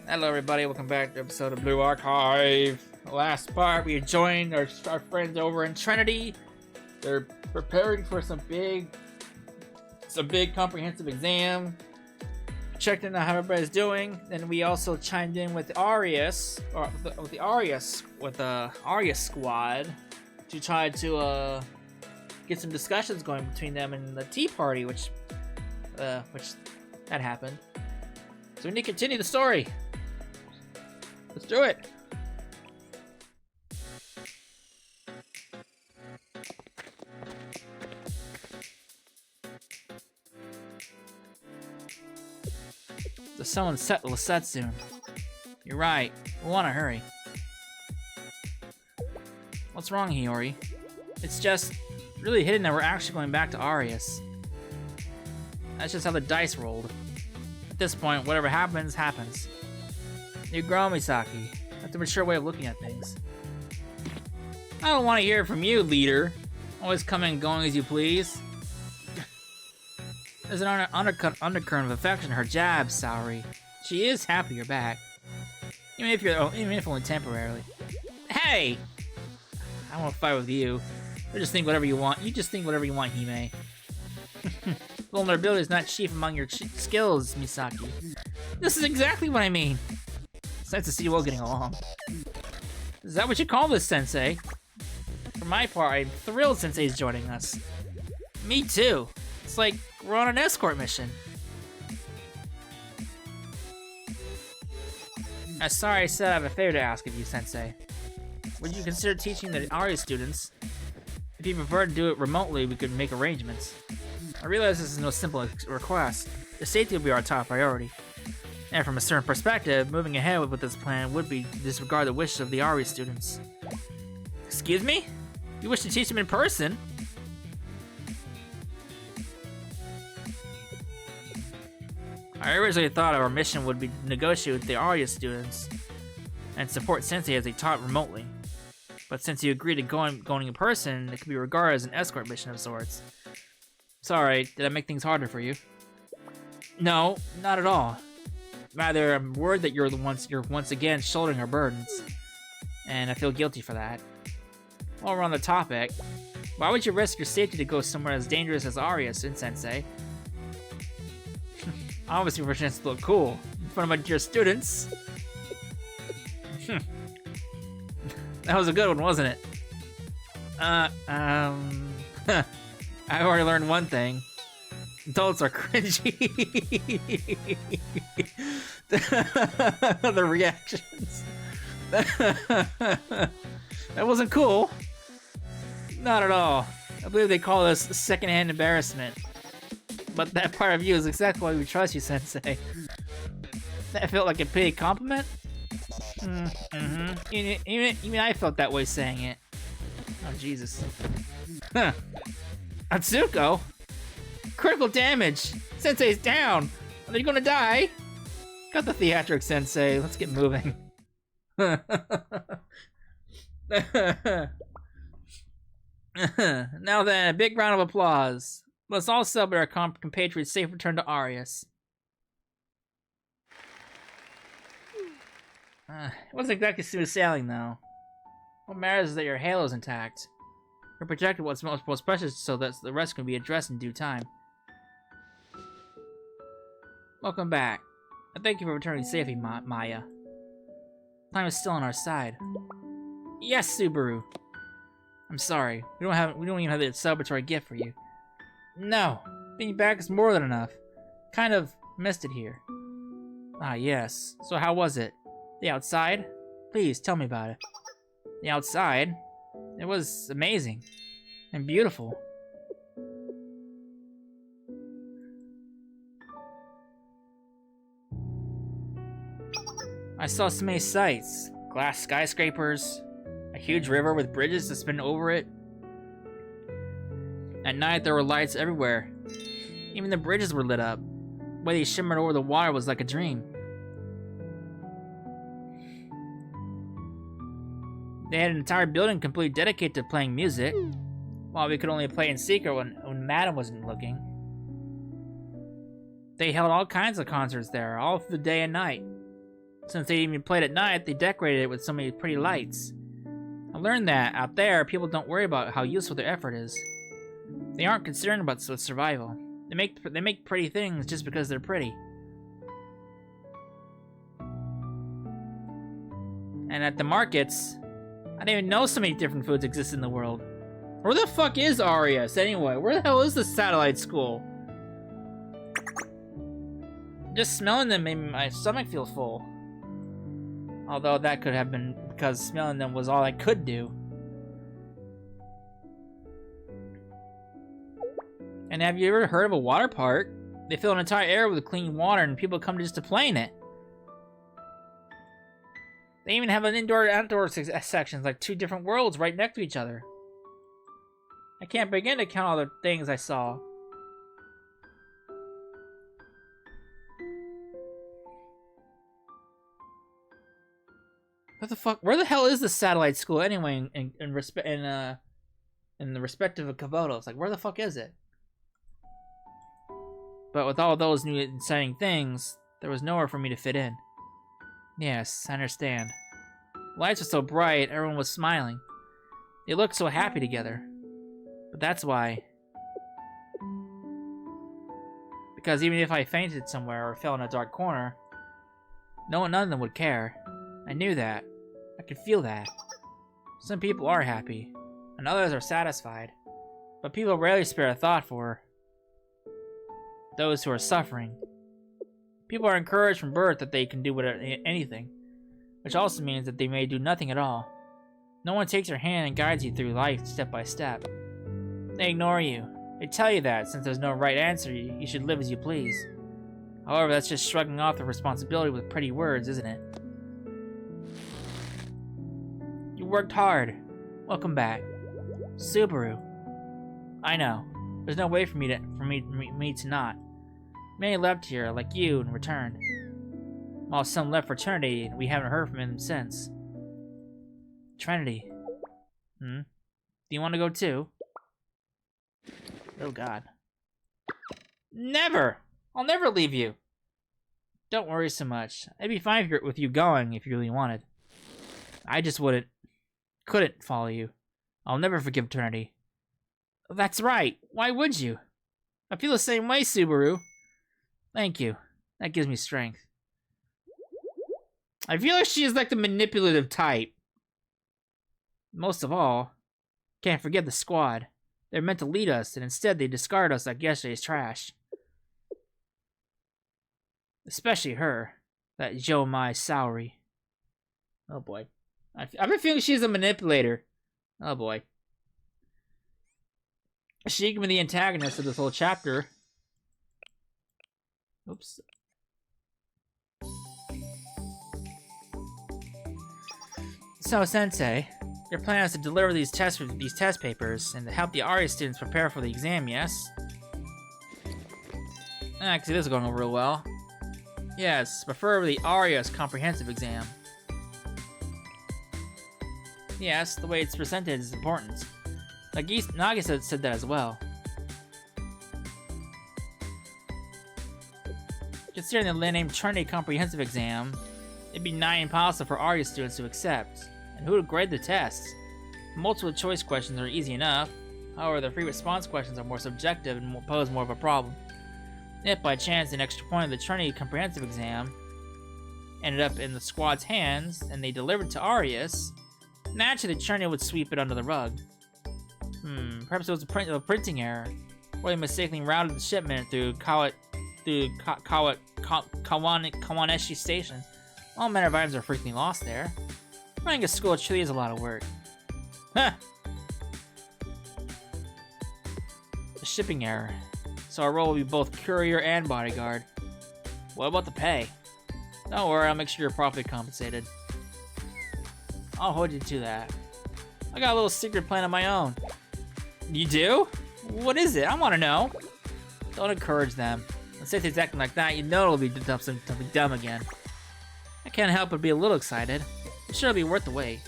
Hello everybody, welcome back to episode of Blue Archive. Last part, we joined our friends over in Trinity. They're preparing for some big comprehensive exam. Checked in on how everybody's doing. Then we also chimed in with Arius, with the Arius squad to try to get some discussions going between them and the Tea Party, which that happened. So we need to continue the story. Let's do it. The sun will set soon. You're right. We want to hurry. What's wrong, Hiyori? It's just really hidden that we're actually going back to Arius. That's just how the dice rolled. At this point, whatever happens, happens. You grow, Misaki. That's a mature way of looking at things. I don't want to hear it from you, leader. Always coming and going as you please. There's an undercurrent of affection in her jab, Saori. She is happy you're back. Even if only temporarily. Hey! I don't want to fight with you. You just think whatever you want. Hime. Vulnerability is not chief among your skills, Misaki. This is exactly what I mean. It's nice to see you all getting along. Is that what you call this, Sensei? For my part, I'm thrilled Sensei's joining us. Me too. It's like we're on an escort mission. I'm sorry I said I have a favor to ask of you, Sensei. Would you consider teaching the Arius students? If you prefer to do it remotely, we could make arrangements. I realize this is no simple request. The safety will be our top priority. And from a certain perspective, moving ahead with this plan would be to disregard the wishes of the Arius students. Excuse me? You wish to teach them in person? I originally thought our mission would be to negotiate with the Arius students and support Sensei as they taught remotely. But since you agreed to going in person, it could be regarded as an escort mission of sorts. Sorry, did I make things harder for you? No, not at all. Rather, I'm worried that you're once again shouldering our burdens, and I feel guilty for that. While we're on the topic, why would you risk your safety to go somewhere as dangerous as Arius, Sensei? Obviously for a chance to look cool in front of your students. That was a good one, wasn't it? I already learned one thing. Adults are cringy. The reactions. That wasn't cool. Not at all. I believe they call this secondhand embarrassment. But that part of you is exactly why we trust you, Sensei. That felt like a paid compliment? Even I felt that way saying it. Oh, Jesus. Huh. Atsuko? Critical damage! Sensei's down! Are they gonna die? Got the theatrics, Sensei. Let's get moving. Now then, a big round of applause. Let's all celebrate our compatriots' safe return to Arius. It wasn't exactly smooth sailing, though. What matters is that your halo's intact. You're protected what's most precious so that the rest can be addressed in due time. Welcome back. And thank you for returning safely, Maya. Time is still on our side. Yes, Subaru. I'm sorry. We don't even have the celebratory gift for you. No, being back is more than enough. Kind of missed it here. Ah, yes. So how was it? The outside? Please, tell me about it. The outside? It was amazing. And beautiful. I saw so many sights. Glass skyscrapers, a huge river with bridges to spin over it. At night there were lights everywhere. Even the bridges were lit up. The way they shimmered over the water was like a dream. They had an entire building completely dedicated to playing music, while we could only play in secret when Madam wasn't looking. They held all kinds of concerts there, all through the day and night. Since they even played at night, they decorated it with so many pretty lights. I learned that out there, people don't worry about how useful their effort is. They aren't concerned about survival. They make pretty things just because they're pretty. And at the markets, I didn't even know so many different foods exist in the world. Where the fuck is Arius anyway? Where the hell is the satellite school? Just smelling them made my stomach feel full. Although that could have been because smelling them was all I could do. And have you ever heard of a water park? They fill an entire area with clean water and people come just to play in it. They even have an indoor-outdoor sections, like 2 different worlds right next to each other. I can't begin to count all the things I saw. What the fuck? Where the hell is the satellite school anyway? In the respective of Komodos, like where the fuck is it? But with all those new exciting things, there was nowhere for me to fit in. Yes, I understand. Lights were so bright, everyone was smiling. They looked so happy together. But that's why. Because even if I fainted somewhere or fell in a dark corner, none of them would care. I knew that. I could feel that. Some people are happy, and others are satisfied. But people rarely spare a thought for those who are suffering. People are encouraged from birth that they can do anything, which also means that they may do nothing at all. No one takes your hand and guides you through life step by step. They ignore you. They tell you that since there's no right answer, you should live as you please. However, that's just shrugging off the responsibility with pretty words, isn't it? You worked hard. Welcome back. Subaru. I know. There's no way for me to not. Many left here, like you, and returned. While some left for Trinity, and we haven't heard from him since. Trinity. Do you want to go too? Oh god. Never! I'll never leave you! Don't worry so much. I'd be fine with you going if you really wanted. I just couldn't follow you. I'll never forgive Trinity. That's right. Why would you? I feel the same way, Subaru. Thank you. That gives me strength. I feel like she is like the manipulative type. Most of all, can't forget the squad. They're meant to lead us, and instead they discard us like yesterday's trash. Especially her. That Joe Mai Saori. Oh boy. I've been feeling she's a manipulator. Oh boy. She can be the antagonist of this whole chapter. Oops. So, Sensei, your plan is to deliver these test papers and to help the Arius students prepare for the exam, yes? Actually, this is going over real well. Yes, preferably the Arius comprehensive exam. Yes, the way it's presented is important. Nagisa said that as well. Considering the named Trinity Comprehensive Exam, it'd be nigh impossible for Arius students to accept. And who would grade the tests? Multiple choice questions are easy enough. However, the free response questions are more subjective and pose more of a problem. If by chance an extra point of the Trinity Comprehensive Exam ended up in the squad's hands and they delivered to Arius, naturally the Trinity would sweep it under the rug. Perhaps it was a printing error, or they mistakenly routed the shipment through Kawaneshi Station. All manner of items are frequently lost there. Running a school truly is a lot of work. Huh! A shipping error. So our role will be both courier and bodyguard. What about the pay? Don't worry, I'll make sure you're properly compensated. I'll hold you to that. I got a little secret plan of my own. You do? What is it? I want to know. Don't encourage them. When Sathi's acting like that, you know it'll be something dumb again. I can't help but be a little excited. I'm sure it'll be worth the wait.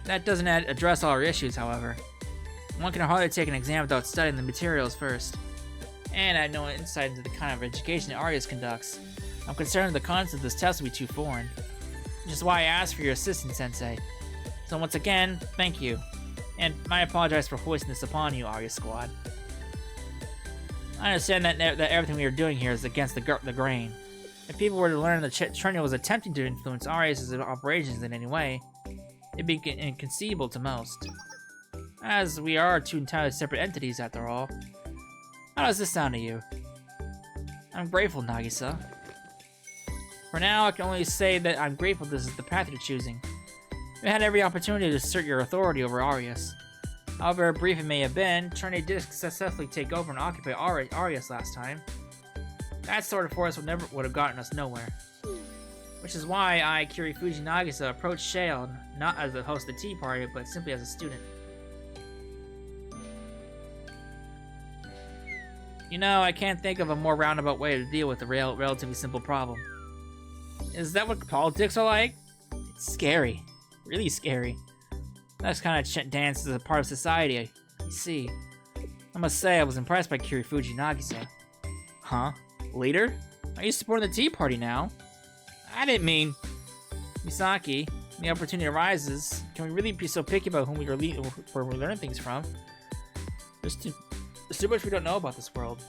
That doesn't address all our issues, however. One can hardly take an exam without studying the materials first. and I have no insight into the kind of education that Arius conducts. I'm concerned the concept of this test will be too foreign, which is why I asked for your assistance, Sensei. So once again, thank you. And I apologize for hoisting this upon you, Arius Squad. I understand that everything we are doing here is against the grain. If people were to learn that Trunnion was attempting to influence Arius' operations in any way, it'd be inconceivable to most. As we are two entirely separate entities, after all. How does this sound to you? I'm grateful, Nagisa. For now, I can only say that I'm grateful this is the path you're choosing. You had every opportunity to assert your authority over Arius. However brief it may have been, Trunnion did successfully take over and occupy Arius last time. That sort of force would have gotten us nowhere. Which is why I, Kirifuji Nagisa, approached Shale, not as the host of the tea party, but simply as a student. You know, I can't think of a more roundabout way to deal with a relatively simple problem. Is that what politics are like? It's scary. Really scary. That's kind of dance as a part of society, I see. I must say, I was impressed by Kirifuji Nagisa. Huh? Leader? Are you supporting the tea party now? I didn't mean... Misaki, when the opportunity arises, can we really be so picky about whom we learn things from? There's too much we don't know about this world.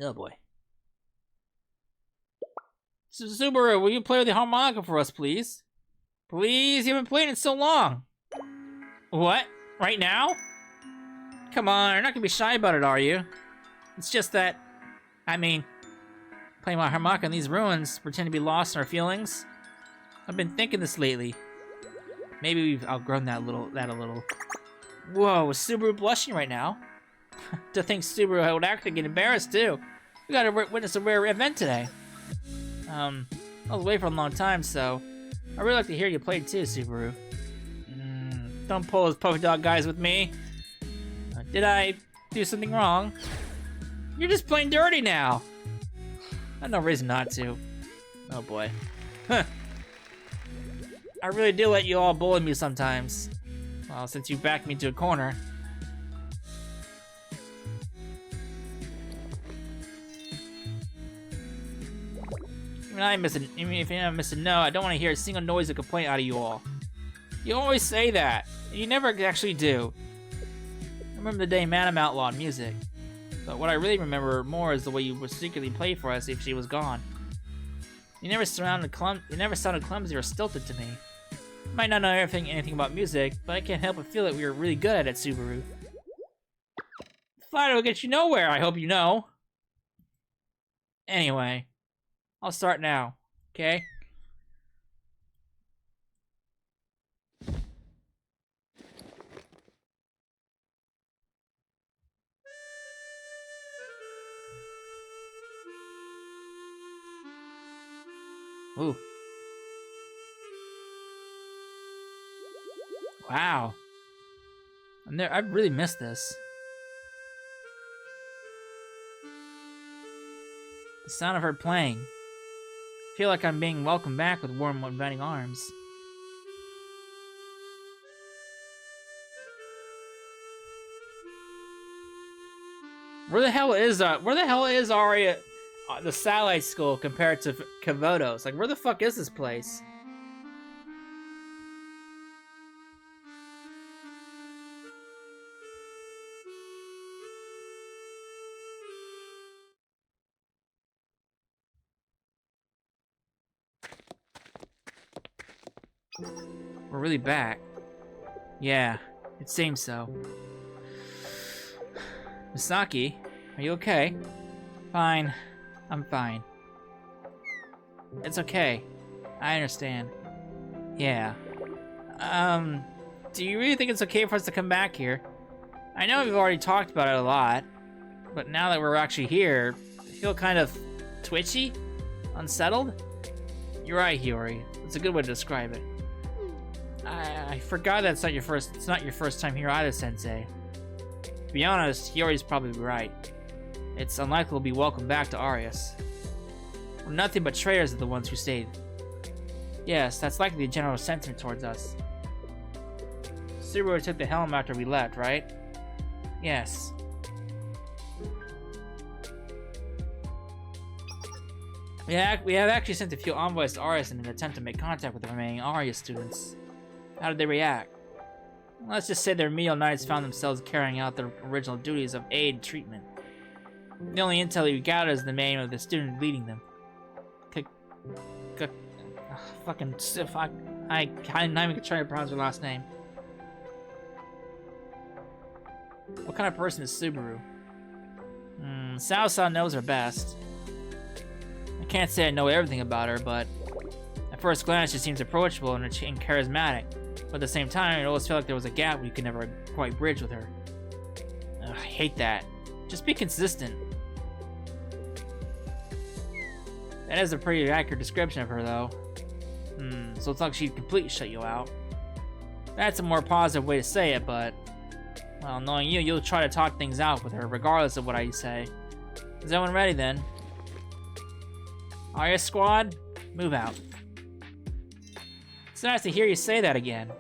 Oh boy. Subaru, will you play the harmonica for us, please? Please, you haven't played in so long. What? Right now? Come on, you're not gonna be shy about it, are you? It's just that, I mean, playing my harmonica in these ruins, pretend to be lost in our feelings. I've been thinking this lately. Maybe we've outgrown that a little. Whoa, is Subaru blushing right now? To think Subaru would actually get embarrassed too. We gotta witness a rare event today. I was away for a long time, so I'd really like to hear you play too, Subaru. Don't pull those polka dot guys with me. Did I do something wrong? You're just plain dirty now. I have no reason not to. Oh boy. Huh. I really do let you all bully me sometimes. Well, since you backed me to a corner. Even if I'm missing no, I don't want to hear a single noise or complaint out of you all. You always say that, and you never actually do. I remember the day Madam outlawed music, but what I really remember more is the way you would secretly play for us if she was gone. You never sounded clumsy or stilted to me. I might not know anything about music, but I can't help but feel that we were really good at it, Subaru. Flattery will get you nowhere, I hope you know. Anyway, I'll start now, okay? Ooh. Wow. I really missed this. The sound of her playing. I feel like I'm being welcomed back with warm, inviting arms. Where the hell is Aria, the satellite school compared to Kavoto's? Like, where the fuck is this place? We're really back. Yeah, it seems so. Misaki, are you okay? Fine. I'm fine. It's okay. I understand. Yeah. Do you really think it's okay for us to come back here? I know we've already talked about it a lot, but now that we're actually here, I feel kind of twitchy? Unsettled? You're right, Hiyori. It's a good way to describe it. I forgot that it's not your first time here either, Sensei. To be honest, Hiyori's probably right. It's unlikely we'll be welcomed back to Arius. We're nothing but traitors are the ones who stayed. Yes, that's likely the general sentiment towards us. Subaru took the helm after we left, right? Yes. We have actually sent a few envoys to Arius in an attempt to make contact with the remaining Arius students. How did they react? Let's just say their remedial knights found themselves carrying out their original duties of aid treatment. The only intel we gathered is the name of the student leading them. I'm not even trying to pronounce her last name. What kind of person is Subaru? Sao knows her best. I can't say I know everything about her, but at first glance she seems approachable and charismatic. But at the same time, it always felt like there was a gap we could never quite bridge with her. Ugh, I hate that. Just be consistent. That is a pretty accurate description of her, though. So it's like she'd completely shut you out. That's a more positive way to say it, but... well, knowing you, you'll try to talk things out with her, regardless of what I say. Is everyone ready, then? Arius squad, move out. It's nice to hear you say that again.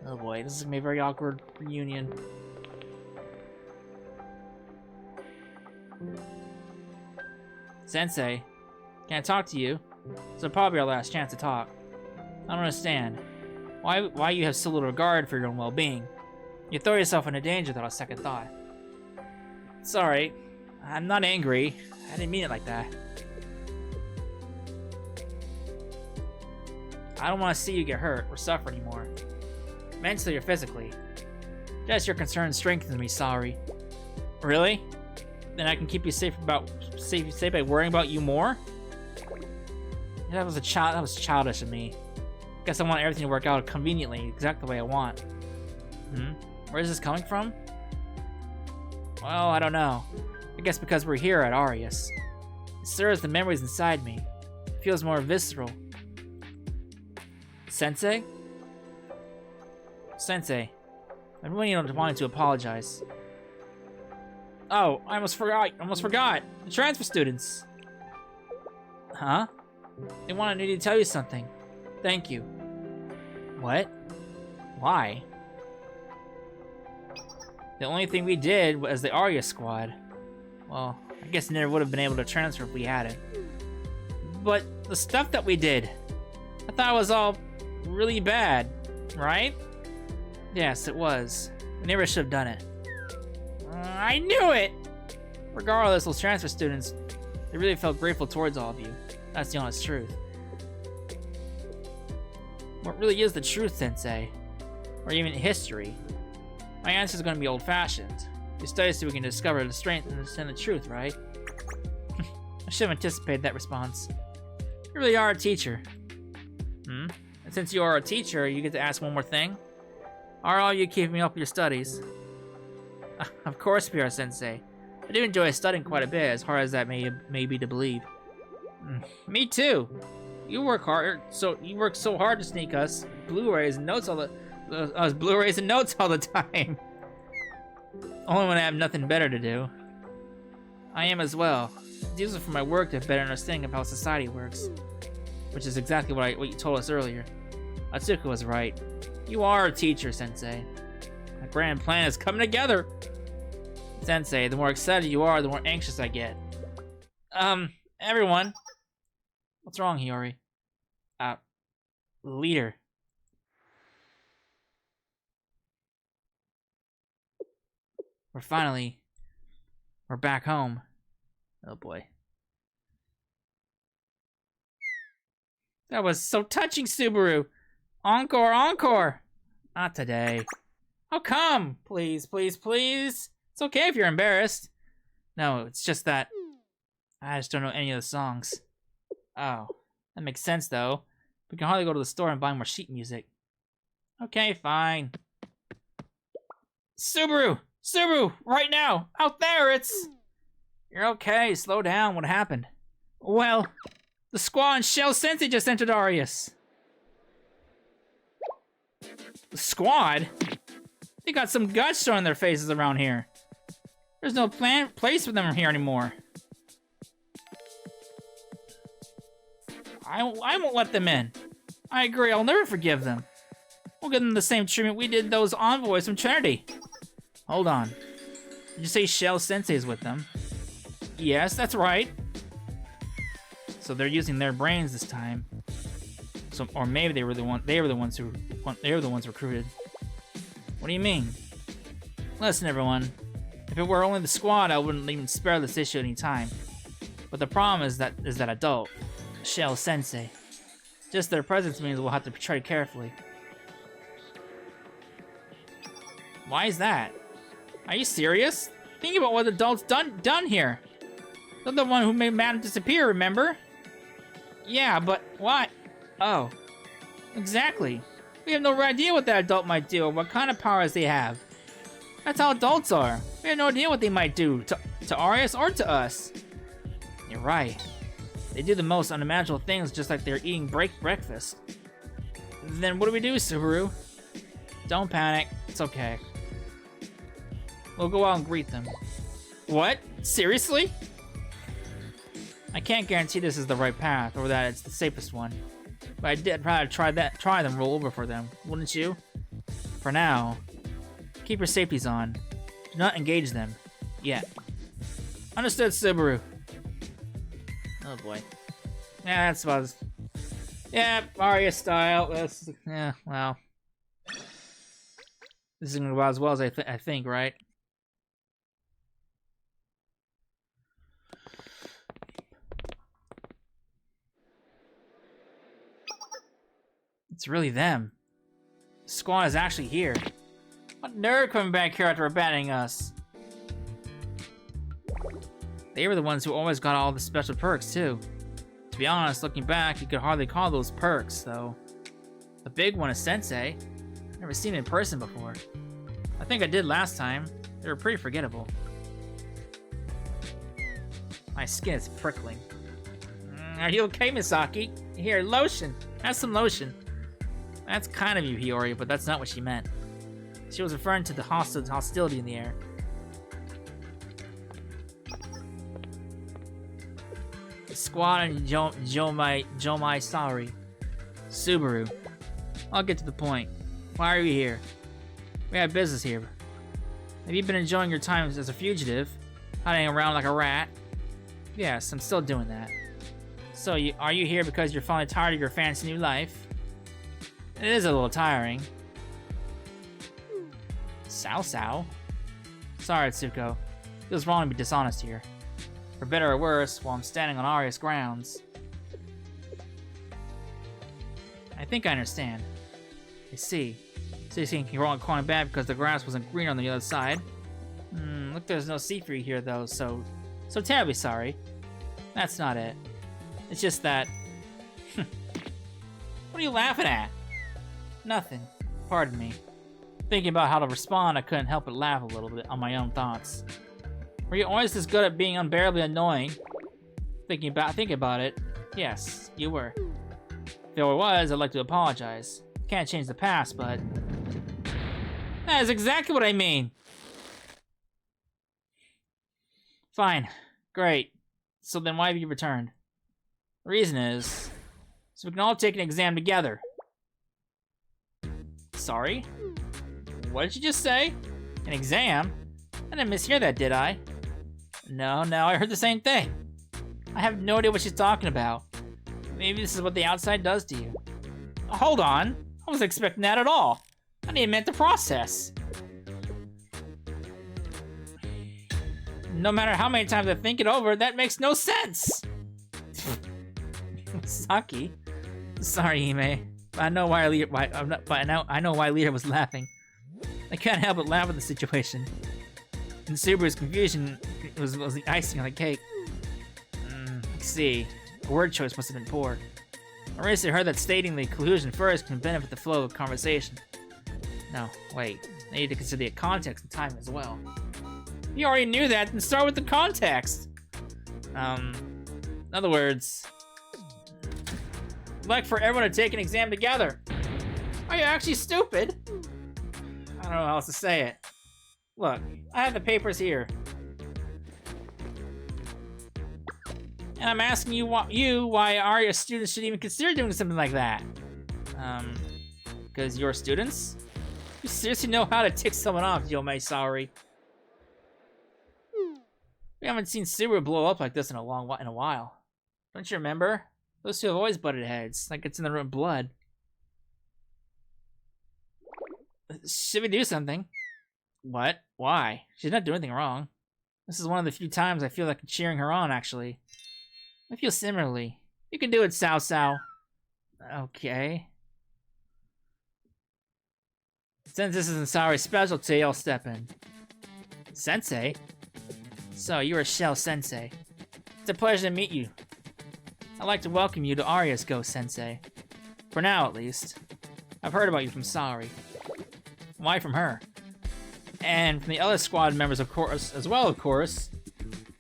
Oh boy, this is gonna be a very awkward reunion. Sensei, can I talk to you? This will probably be our last chance to talk. I don't understand. Why you have so little regard for your own well-being? You throw yourself into danger without a second thought. Sorry, I'm not angry. I didn't mean it like that. I don't want to see you get hurt or suffer anymore. Mentally or physically. Just your concern strengthens me, sorry. Really? Then I can keep you safe by worrying about you more? Yeah, that was childish of me. Guess I want everything to work out conveniently, exactly the way I want. Where is this coming from? Well, I don't know. I guess because we're here at Arius. It stirs the memories inside me. It feels more visceral. Sensei? Sensei, I'm really wanting to apologize. Oh, I almost forgot. The transfer students. Huh? They wanted me to tell you something. Thank you. What? Why? The only thing we did was the Arius squad. Well, I guess I never would have been able to transfer if we had it. But the stuff that we did, I thought it was all really bad, right? Yes, it was. We never should have done it. I knew it! Regardless, those transfer students, they really felt grateful towards all of you. That's the honest truth. What really is the truth, Sensei? Or even history? My answer is going to be old-fashioned. We study so we can discover the strength and understand the truth, right? I should have anticipated that response. You really are a teacher. And since you are a teacher, you get to ask one more thing? Are all you keeping up with your studies? Of course we are, Sensei. I do enjoy studying quite a bit, as hard as that may be to believe. Me too. You work so hard to sneak us Blu-rays and notes all the time. Only when I have nothing better to do. I am as well. It's useful for my work to have a better understanding of how society works. Which is exactly what you told us earlier. Atsuko was right. You are a teacher, Sensei. My grand plan is coming together. Sensei, the more excited you are, the more anxious I get. Everyone. What's wrong, Hiyori? Leader. We're back home. Oh boy. That was so touching, Subaru. Encore, encore. Not today. How come? Please, please, please. It's okay if you're embarrassed. No, it's just that I just don't know any of the songs. Oh, that makes sense though. We can hardly go to the store and buy more sheet music. Okay, fine. Subaru! Subaru! Right now! Out there, it's... You're okay, slow down, what happened? Well, the squaw and Shell Sensei just entered Arius. The squad? They got some guts showing their faces around here. There's no place for them here anymore. I won't let them in. I agree, I'll never forgive them. We'll give them the same treatment we did those envoys from Trinity. Hold on. Did you say Shell Sensei is with them? Yes, that's right. So they're using their brains this time. So, or maybe they were the ones recruited. What do you mean? Listen, everyone. If it were only the squad, I wouldn't even spare this issue any time. But the problem is that adult, Shell Sensei. Just their presence means we'll have to tread carefully. Why is that? Are you serious? Think about what the adult's done here. They're the one who made Madam disappear, remember? Yeah, but what? Oh. Exactly. We have no idea what that adult might do or what kind of powers they have. That's how adults are. We have no idea what they might do to Arius or to us. You're right. They do the most unimaginable things just like they're eating breakfast. Then what do we do, Subaru? Don't panic. It's okay. We'll go out and greet them. What? Seriously? I can't guarantee this is the right path or that it's the safest one. But I did probably try them roll over for them, wouldn't you? For now, keep your safeties on. Do not engage them. Yet. Understood, Subaru. Oh boy. Yeah, that's about... Yeah, Arius style. Yeah, well. This isn't going to go as well as I think, right? It's really them. The squad is actually here. What nerve coming back here after abandoning us? They were the ones who always got all the special perks, too. To be honest, looking back, you could hardly call those perks, though. The big one is Sensei. Never seen it in person before. I think I did last time. They were pretty forgettable. My skin is prickling. Are you okay, Misaki? Here, lotion. Have some lotion. That's kind of you, Hiyori, but that's not what she meant. She was referring to the hostility in the air. The squad and Jomai sorry. Subaru. I'll get to the point. Why are you here? We have business here. Have you been enjoying your time as a fugitive? Hiding around like a rat? Yes, I'm still doing that. So, are you here because you're finally tired of your fancy new life? It is a little tiring. Sao? Sorry, Tsuko. It was wrong to be dishonest here. For better or worse, while I'm standing on Arius grounds. I think I understand. I see. So you think you're all calling back because the grass wasn't green on the other side? Look, there's no sea for you here, though, so terribly sorry. That's not it. It's just that... What are you laughing at? Nothing. Pardon me. Thinking about how to respond, I couldn't help but laugh a little bit on my own thoughts. Were you always this good at being unbearably annoying? Thinking about it, yes, you were. If there was, I'd like to apologize. Can't change the past, but... That is exactly what I mean! Fine. Great. So then why have you returned? The reason is... so we can all take an exam together. Sorry? What did you just say? An exam? I didn't mishear that, did I? No, I heard the same thing. I have no idea what she's talking about. Maybe this is what the outside does to you. Hold on. I wasn't expecting that at all. I didn't even meant the process. No matter how many times I think it over, that makes no sense. Saki. Sorry, Hime. I know why I know why Lita was laughing. I can't help but laugh at the situation. And Subaru's confusion was the icing on the cake. Let's see. The word choice must have been poor. Arius had heard that stating the conclusion first can benefit the flow of conversation. No, wait. I need to consider the context and time as well. You already knew that, then start with the context. In other words, I'd like for everyone to take an exam together. Are you actually stupid? I don't know how else to say it. Look, I have the papers here. And I'm asking you why Arius students should even consider doing something like that. Because you're students? You seriously know how to tick someone off, Yomei Saori. We haven't seen Subaru blow up like this in a while. Don't you remember? Those two have always butted heads, like it's in their own blood. Should we do something? What? Why? She's not doing anything wrong. This is one of the few times I feel like cheering her on, actually. I feel similarly. You can do it, Sao Sao. Okay. Since this isn't Saori's specialty, I'll step in. Sensei? So, you are Shell Sensei. It's a pleasure to meet you. I'd like to welcome you to Arius Go, Sensei. For now, at least. I've heard about you from Saori. Why from her? And from the other squad members, of course, as well, of course.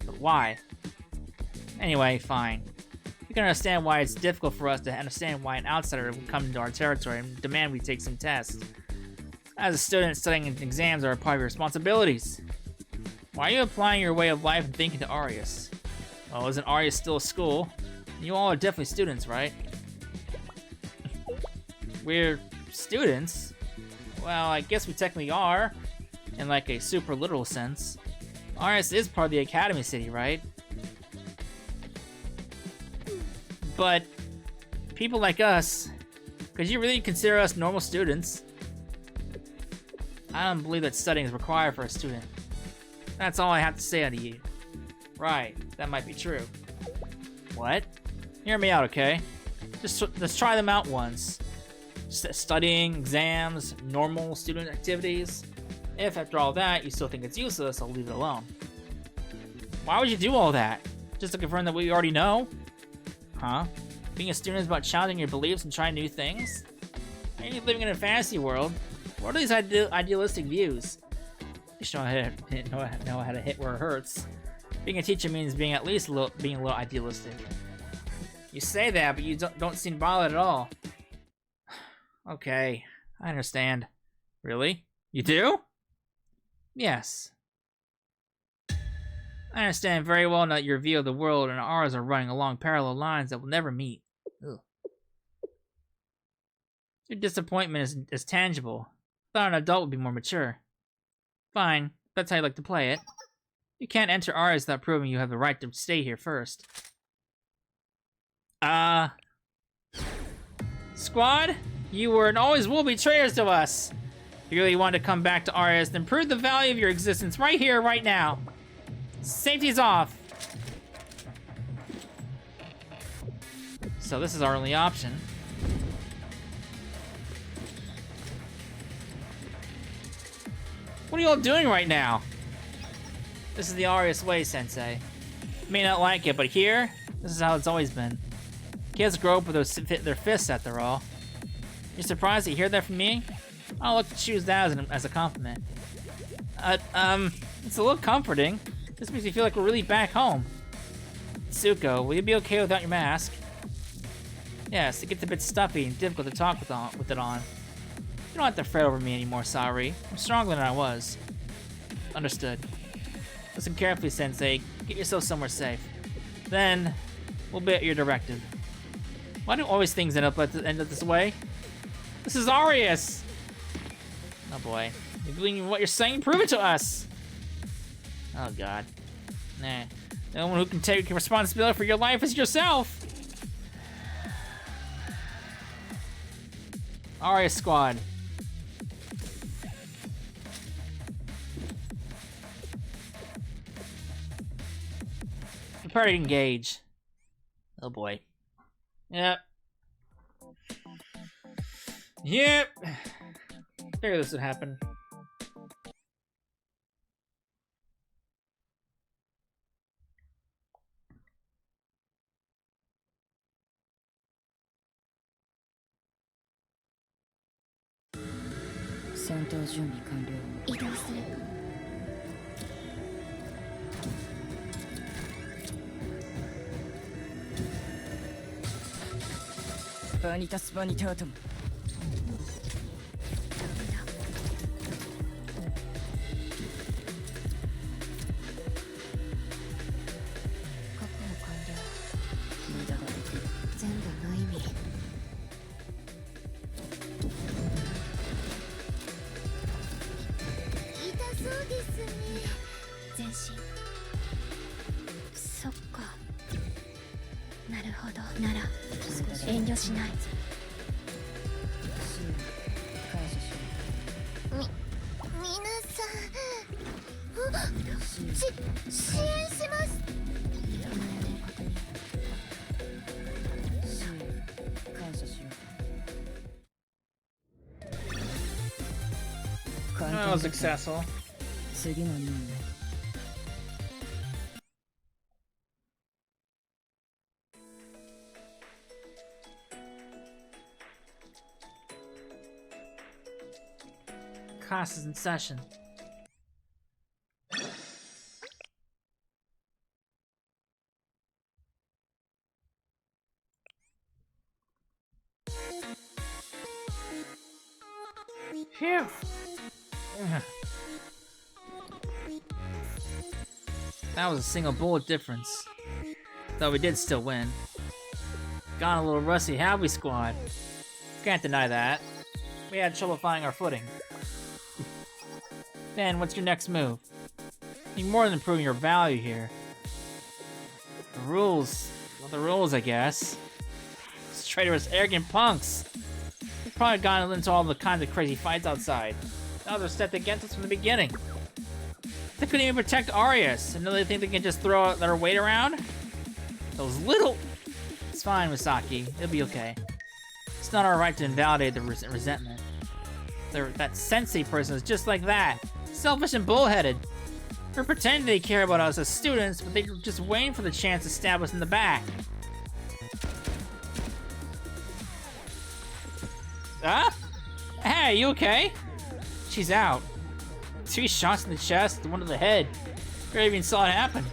But why? Anyway, fine. You can understand why it's difficult for us to understand why an outsider would come into our territory and demand we take some tests. As a student, studying exams are a part of your responsibilities. Why are you applying your way of life and thinking to Arius? Well, isn't Arius still a school? You all are definitely students, right? We're students? Well, I guess we technically are, in like a super literal sense. Arius is part of the Academy City, right? But people like us, could you really consider us normal students? I don't believe that studying is required for a student. That's all I have to say to you. Right, that might be true. What? Hear me out, okay? Let's try them out once. Studying, exams, normal student activities. If after all that you still think it's useless, I'll leave it alone. Why would you do all that? Just to confirm that we already know? Huh? Being a student is about challenging your beliefs and trying new things? Are you living in a fantasy world? What are these idealistic views? You should know how to hit where it hurts. Being a teacher means being at least being a little idealistic. You say that, but you don't seem bothered at all. Okay, I understand. Really? You do? Yes. I understand very well that your view of the world and ours are running along parallel lines that will never meet. Ugh. Your disappointment is tangible. I thought an adult would be more mature. Fine, if that's how you like to play it. You can't enter Arius without proving you have the right to stay here first. Squad? You were and always will be traitors to us. If you really want to come back to Arius, then prove the value of your existence right here, right now. Safety's off. So this is our only option. What are you all doing right now? This is the Arius way, Sensei. You may not like it, but here, this is how it's always been. Kids grow up with their fists, after all. You're surprised to hear that from me? I'll look to choose that as a compliment. It's a little comforting. This makes me feel like we're really back home. Tsuko, will you be okay without your mask? Yes, it gets a bit stuffy and difficult to talk with it on. You don't have to fret over me anymore, Saori. I'm stronger than I was. Understood. Listen carefully, Sensei. Get yourself somewhere safe. Then, we'll be at your directive. Why do always things end up this way? This is Arius! Oh boy. You believe in what you're saying? Prove it to us! Oh god. Nah. The only one who can take responsibility for your life is yourself! Arius squad. Prepare to engage. Oh boy. Yep. Yep. Figured this would happen. Vanitas vanitatum. ほどなら遠慮しない。皆さん、支援します。That was successful. 次の任務。Class is in session. Phew. That was a single bullet difference. Though we did still win. Gone a little rusty, have we, squad? Can't deny that. We had trouble finding our footing. Ben, what's your next move? Need more than proving your value here. The rules. Well, the rules, I guess. These traitorous, arrogant punks. They've probably gotten into all the kinds of crazy fights outside. Now they're set against us from the beginning. They couldn't even protect Arius, and now they think they can just throw their weight around? Those little... It's fine, Misaki. It'll be okay. It's not our right to invalidate the resentment. That sensei person is just like that. Selfish and bullheaded. They're pretending they care about us as students, but they're just waiting for the chance to stab us in the back. Huh? Hey, you okay? She's out. 2 shots in the chest, 1 to the head. Barely even saw it happen.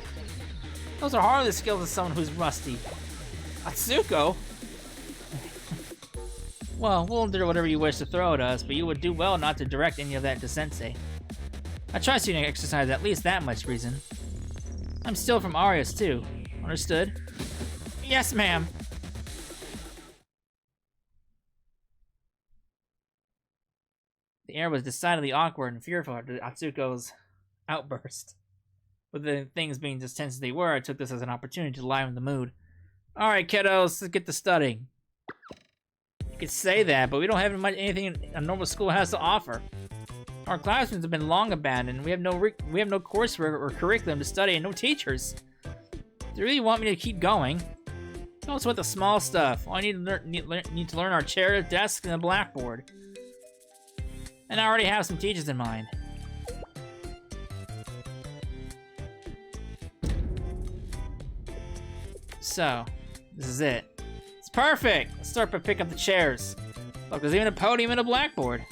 Those are hardly the skills of someone who's rusty. Atsuko? Well, we'll endure whatever you wish to throw at us, but you would do well not to direct any of that to Sensei. I trust you to exercise at least that much reason. I'm still from Arius, too. Understood? Yes, ma'am! The air was decidedly awkward and fearful after Atsuko's outburst. With the things being as tense as they were, I took this as an opportunity to liven the mood. Alright, kiddos, let's get to studying. You could say that, but we don't have anything a normal school has to offer. Our classrooms have been long abandoned. We have no coursework or curriculum to study and no teachers. Do you really want me to keep going? Don't sweat the small stuff. All I need to learn are chairs, desks, and a blackboard. And I already have some teachers in mind. So, this is it. It's perfect! Let's start by picking up the chairs. Look, there's even a podium and a blackboard.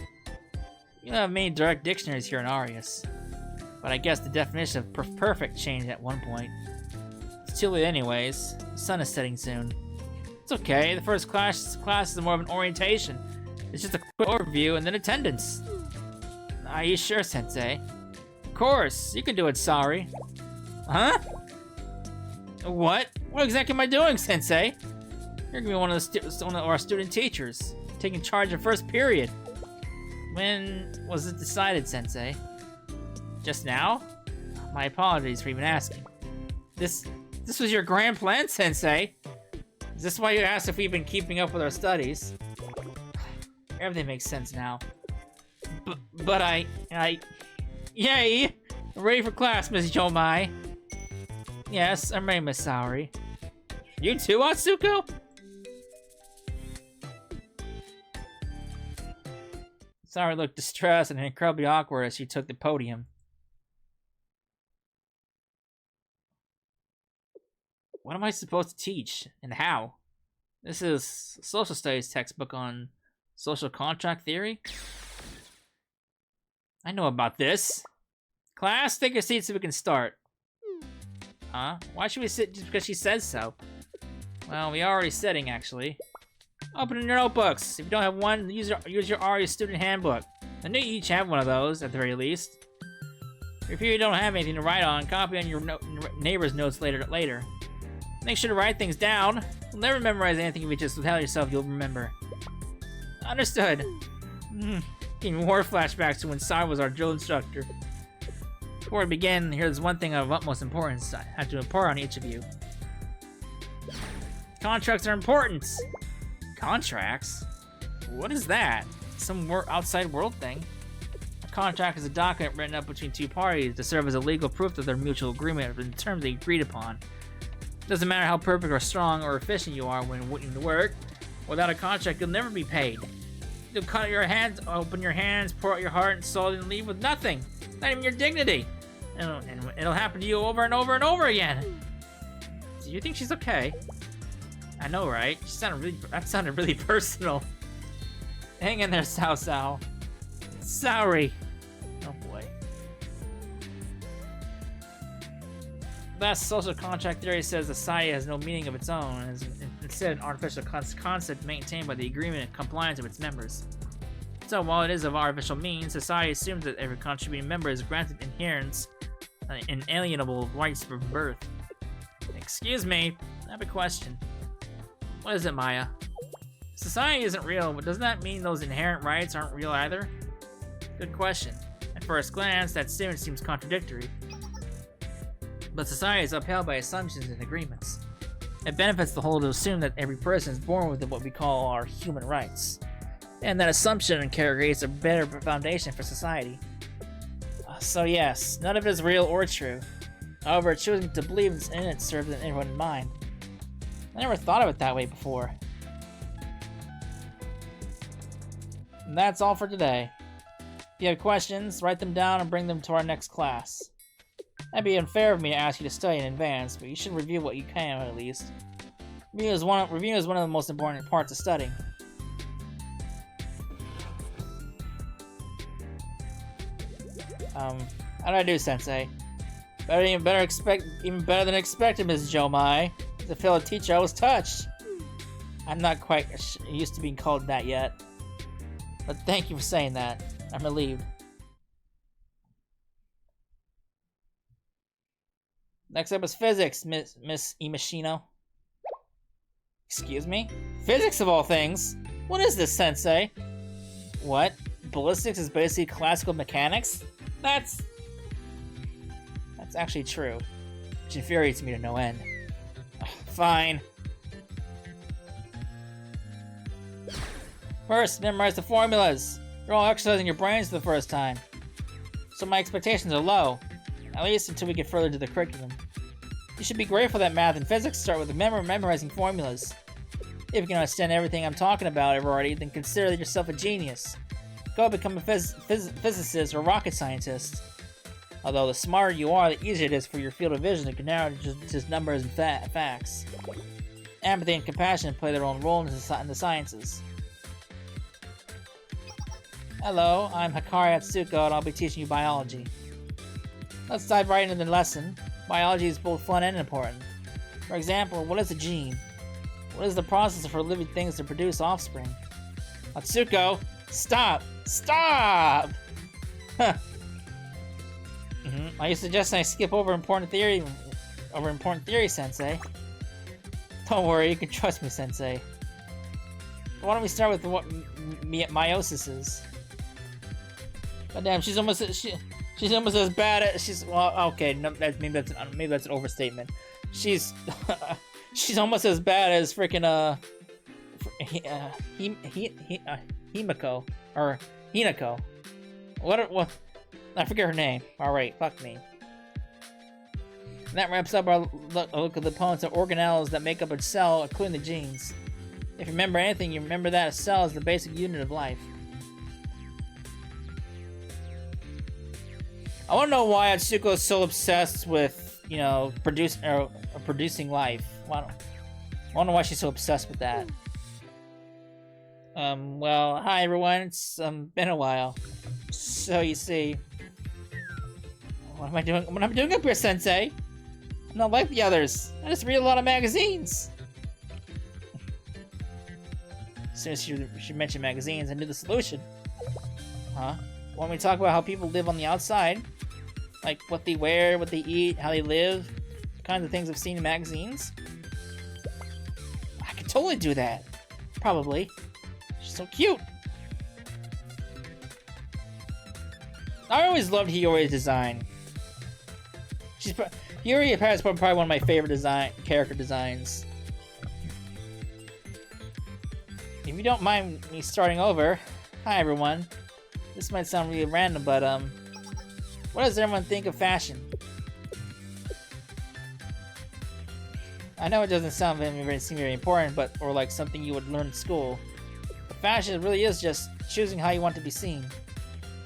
You don't have many direct dictionaries here in Arius. But I guess the definition of perfect changed at one point. It's too late anyways. The sun is setting soon. It's okay, the first class is more of an orientation. It's just a quick overview and then attendance. Are you sure, Sensei? Of course, you can do it, sorry. Huh? What? What exactly am I doing, Sensei? You're gonna be one of our student teachers, taking charge of first period. When was it decided, Sensei? Just now? My apologies for even asking. This was your grand plan, Sensei? Is this why you asked if we've been keeping up with our studies? Everything makes sense now. But Yay! I'm ready for class, Miss Yomai. Yes, I'm ready, Miss Saori. You too, Atsuko? Saori looked distressed and incredibly awkward as she took the podium. What am I supposed to teach, and how? This is a social studies textbook on social contract theory? I know about this. Class, take your seats so we can start. Huh? Why should we sit just because she says so? Well, we are already sitting, actually. Open your notebooks. If you don't have one, use your Arius student handbook. I know you each have one of those, at the very least. If you don't have anything to write on, copy on your neighbor's notes later. Make sure to write things down. You'll never memorize anything if you just tell yourself you'll remember. Understood. Getting more flashbacks to when Sai was our drill instructor. Before we begin, here's one thing of utmost importance I have to impart on each of you. Contracts are important. Contracts? What is that? Some outside world thing? A contract is a document written up between two parties to serve as a legal proof of their mutual agreement in terms they agreed upon. It doesn't matter how perfect or strong or efficient you are when putting to work. Without a contract, you'll never be paid. You'll cut your hands, open your hands, pour out your heart and soul, and leave with nothing. Not even your dignity. And it'll happen to you over and over and over again. Do you think she's okay? I know, right? That sounded really personal. Hang in there, Sao Sao. Sorry. Oh boy. Thus, social contract theory says society has no meaning of its own, and is instead an artificial concept maintained by the agreement and compliance of its members. So, while it is of artificial means, society assumes that every contributing member is granted inherent, inalienable rights from birth. Excuse me, I have a question. What is it, Maya? Society isn't real, but doesn't that mean those inherent rights aren't real either? Good question. At first glance, that statement seems contradictory. But society is upheld by assumptions and agreements. It benefits the whole to assume that every person is born with what we call our human rights. And that assumption creates a better foundation for society. So yes, none of it is real or true. However, choosing to believe in it serves everyone in mind. I never thought of it that way before. And that's all for today. If you have questions, write them down and bring them to our next class. That'd be unfair of me to ask you to study in advance, but you should review what you can at least. Review is one of the most important parts of studying. How did I do, Sensei? Even better than expected, Ms. Jomai. As a fellow teacher, I was touched. I'm not quite used to being called that yet. But thank you for saying that. I'm relieved. Next up is physics, Miss Imashino. Excuse me? Physics of all things? What is this, Sensei? What? Ballistics is basically classical mechanics? That's actually true. Which infuriates me to no end. Fine. First, memorize the formulas. You're all exercising your brains for the first time. So my expectations are low. At least until we get further to the curriculum. You should be grateful that math and physics start with memorizing formulas. If you can understand everything I'm talking about already, then consider yourself a genius. Go become a physicist or rocket scientist. Although the smarter you are, the easier it is for your field of vision to narrow to just numbers and facts. Empathy and compassion play their own role in the sciences. Hello, I'm Hikari Atsuko and I'll be teaching you biology. Let's dive right into the lesson. Biology is both fun and important. For example, what is a gene? What is the process for living things to produce offspring? Atsuko, stop! Stop! Huh. Are you suggesting I skip over important theory, Sensei? Don't worry, you can trust me, Sensei. Why don't we start with what meiosis is? God damn, she's almost as bad as well. Okay, no, maybe that's an overstatement. She's almost as bad as freaking Himiko or Hinako. What? I forget her name. All right, fuck me. And that wraps up our look at the components and organelles that make up a cell, including the genes. If you remember anything, you remember that a cell is the basic unit of life. I want to know why Atsuko is so obsessed with, producing life. I don't know why she's so obsessed with that. Well, hi everyone. It's been a while. So you see, what am I doing? What am I doing up here, Sensei? I'm not like the others. I just read a lot of magazines. As soon as she mentioned magazines, I knew the solution. Huh? Want me to talk about how people live on the outside? Like what they wear, what they eat, how they live, the kinds of things I've seen in magazines? I could totally do that. Probably. She's so cute. I always loved Hiyori's design. Hiyori has probably one of my favorite character designs. If you don't mind me starting over, hi everyone. This might sound really random, but what does everyone think of fashion? I know it doesn't sound seem very important, or like something you would learn in school. But fashion really is just choosing how you want to be seen.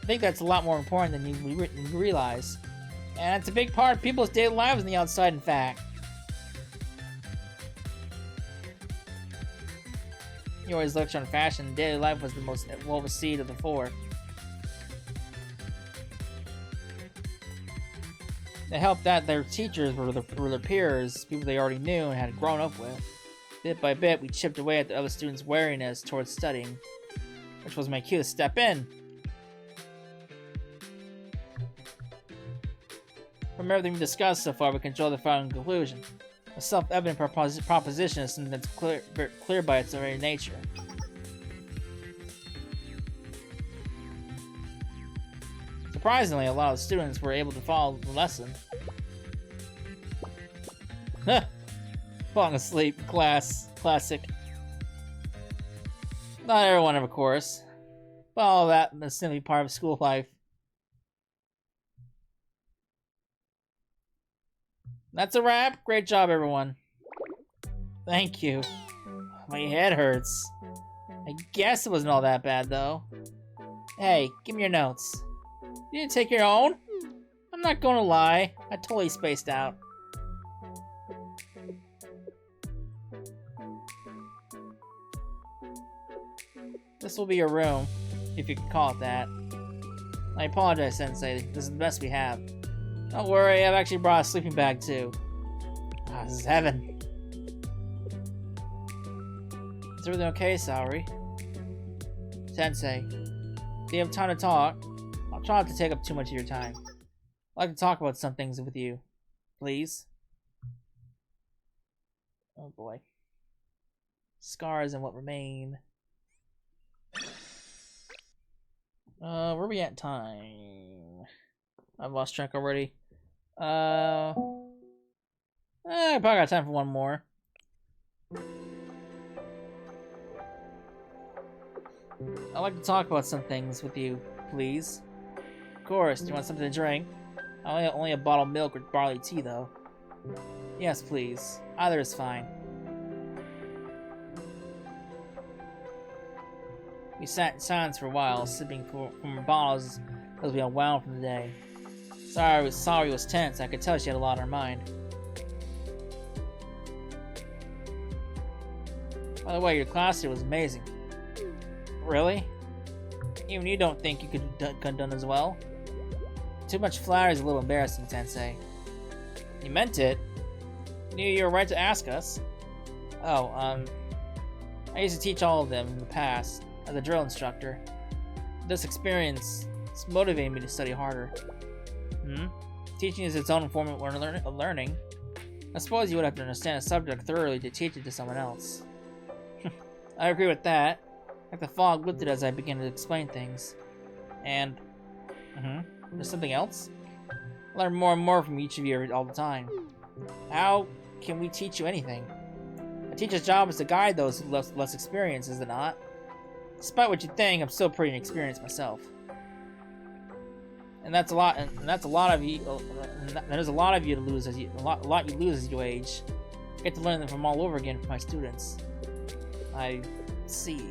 I think that's a lot more important than you realize. And it's a big part of people's daily lives on the outside, in fact. You always lecture on fashion, and daily life was the most well-received of the four. It helped that their teachers were their peers, people they already knew and had grown up with. Bit by bit, we chipped away at the other students' wariness towards studying, which was my cue to step in. From everything we discussed so far, we can draw the following conclusion. A self-evident proposition is something that's clear by its very nature. Surprisingly, a lot of students were able to follow the lesson. Falling asleep, classic. Not everyone, of course, but all that is simply part of school life. That's a wrap. Great job, everyone. Thank you. My head hurts. I guess it wasn't all that bad, though. Hey, give me your notes. You didn't take your own? I'm not gonna lie. I totally spaced out. This will be your room, if you can call it that. I apologize, Sensei. This is the best we have. Don't worry, I've actually brought a sleeping bag, too. Ah, this is heaven. Is everything okay, Saori? Sensei, if you have time to talk, I'll try not to take up too much of your time. I'd like to talk about some things with you. Please? Oh boy. Scars and what remain. Where are we at time? I've lost track already. I probably got time for one more. I'd like to talk about some things with you, please. Of course, do you want something to drink? Only a bottle of milk or barley tea, though. Yes, please. Either is fine. We sat in silence for a while, sipping from our bottles as we unwound from the day. Saori was tense. I could tell she had a lot on her mind. By the way, your class here was amazing. Really? Even you don't think you could have done as well? Too much flattery is a little embarrassing, Sensei. You meant it. You knew you were right to ask us. Oh, I used to teach all of them in the past as a drill instructor. This experience has motivated me to study harder. Teaching is its own form of learning. I suppose you would have to understand a subject thoroughly to teach it to someone else. I agree with that. Like the fog lifted as I began to explain things. And... there's something else? I learn more and more from each of you all the time. How can we teach you anything? A teacher's job is to guide those with less experience, is it not? Despite what you think, I'm still pretty inexperienced myself. And that's a lot. And that's a lot of you. There's a lot of you to lose as you. A lot you lose as you age. I get to learn them from all over again from my students. I see.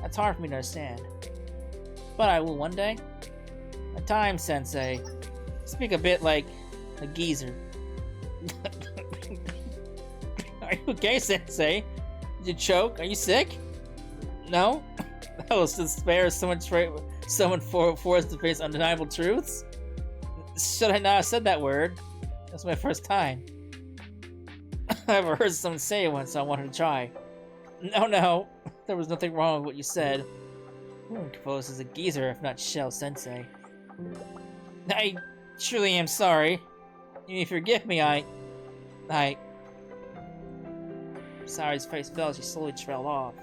That's hard for me to understand. But I will one day. At times, Sensei, speak a bit like a geezer. Are you okay, Sensei? Did you choke? Are you sick? No? That was despair. Someone forced to face undeniable truths? Should I not have said that word? That's my first time. I've heard someone say it once, so I wanted to try. No. There was nothing wrong with what you said. Who composed as a geezer if not Shell Sensei? I truly am sorry. If you forgive me, Saori's face fell as she slowly trailed off.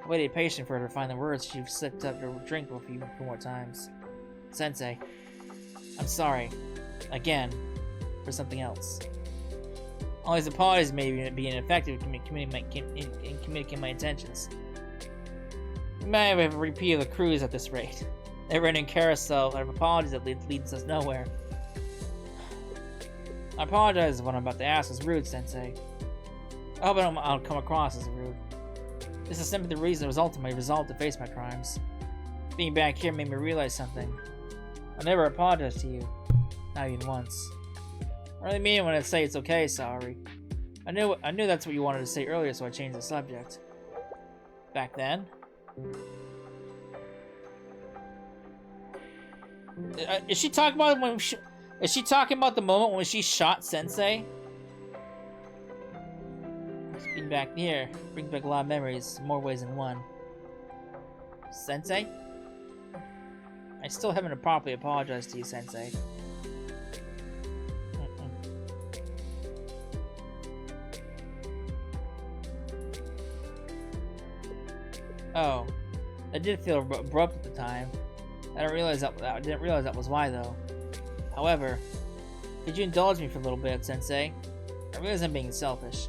I waited patient for her to find the words. She sipped up her drink a few more times. Sensei, I'm sorry. Again. For something else. All these apologies may be ineffective in communicating my intentions. We may have a repeat of the cruise at this rate. Never-ending carousel of apologies that leads us nowhere. I apologize if what I'm about to ask is rude, Sensei. I hope I don't come across as rude. This is simply the reason it was ultimately resolved to face my crimes. Being back here made me realize something. I never apologized to you. Not even once. I really mean it when I say it's okay, sorry. I knew that's what you wanted to say earlier, so I changed the subject. Back then? Is she talking about when is she talking about the moment when she shot Sensei? Being back here brings back a lot of memories, in more ways than one. Sensei? I still haven't properly apologized to you, Sensei. Oh, that did feel abrupt at the time. I didn't realize that was why, though. However, could you indulge me for a little bit, Sensei? I realize I'm being selfish.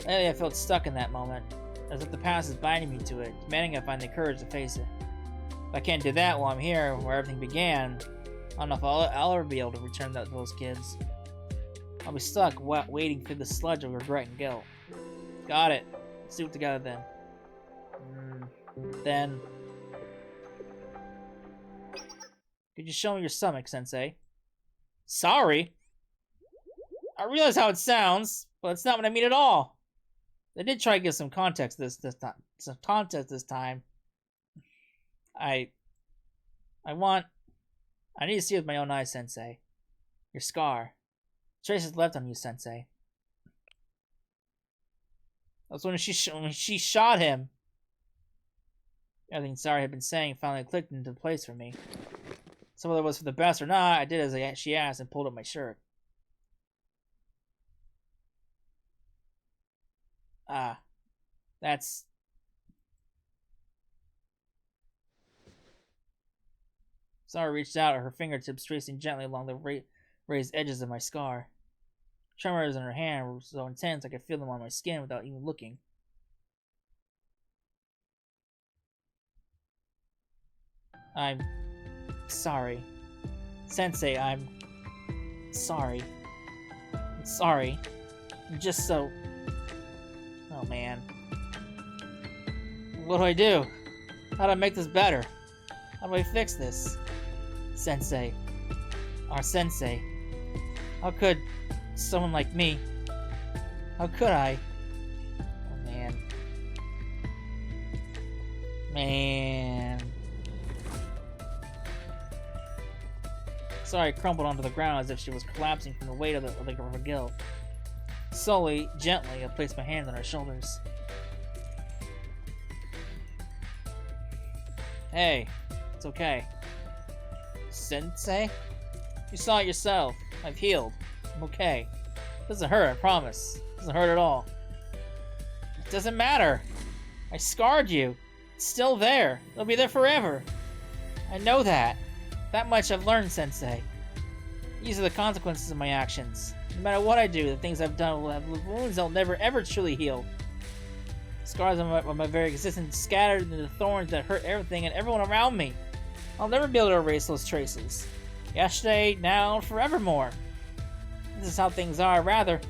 Lately, I felt stuck in that moment, as if the past is binding me to it, demanding I find the courage to face it. If I can't do that while I'm here, where everything began, I don't know if I'll ever be able to return to those kids. I'll be stuck wading through the sludge of regret and guilt. Got it. Let's do it together then. Then... Could you show me your stomach, Sensei? Sorry? I realize how it sounds, but it's not what I mean at all. I did try to give some context this time. I need to see it with my own eyes, Sensei. Your scar. Traces left on you, Sensei. That's when she shot him. Everything Sorry had been saying finally clicked into place for me. So whether it was for the best or not, I did as she asked and pulled up my shirt. Ah, that's... Sarah reached out, her fingertips tracing gently along the raised edges of my scar. Tremors in her hand were so intense I could feel them on my skin without even looking. I'm sorry. Sensei, I'm sorry. I'm sorry. I'm just so... Oh, man. What do I do? How do I make this better? How do I fix this? Sensei. Our Sensei. How could someone like me... How could I? Oh, man. Man... Sorry crumpled onto the ground as if she was collapsing from the weight of her guilt. Slowly, gently, I placed my hands on her shoulders. Hey, it's okay. Sensei? You saw it yourself. I've healed. I'm okay. It doesn't hurt, I promise. It doesn't hurt at all. It doesn't matter. I scarred you. It's still there. It'll be there forever. I know that. That much I've learned, Sensei. These are the consequences of my actions. No matter what I do, the things I've done will have wounds that'll never ever truly heal. Scars of my very existence scattered into the thorns that hurt everything and everyone around me. I'll never be able to erase those traces. Yesterday, now, and forevermore. This is how things are. I'd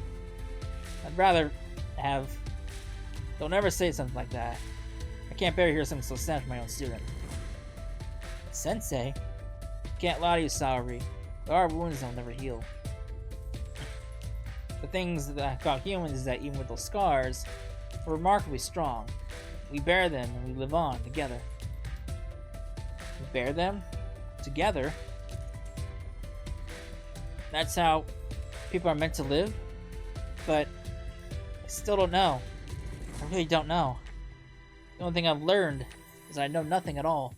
rather have... Don't ever say something like that. I can't bear to hear something so sad from my own student. Sensei? Can't lie to you, Saori. There are wounds that'll never heal. The things that got humans is that even with those scars, we're remarkably strong. We bear them and we live on together. We bear them together? That's how people are meant to live? But I still don't know. I really don't know. The only thing I've learned is I know nothing at all.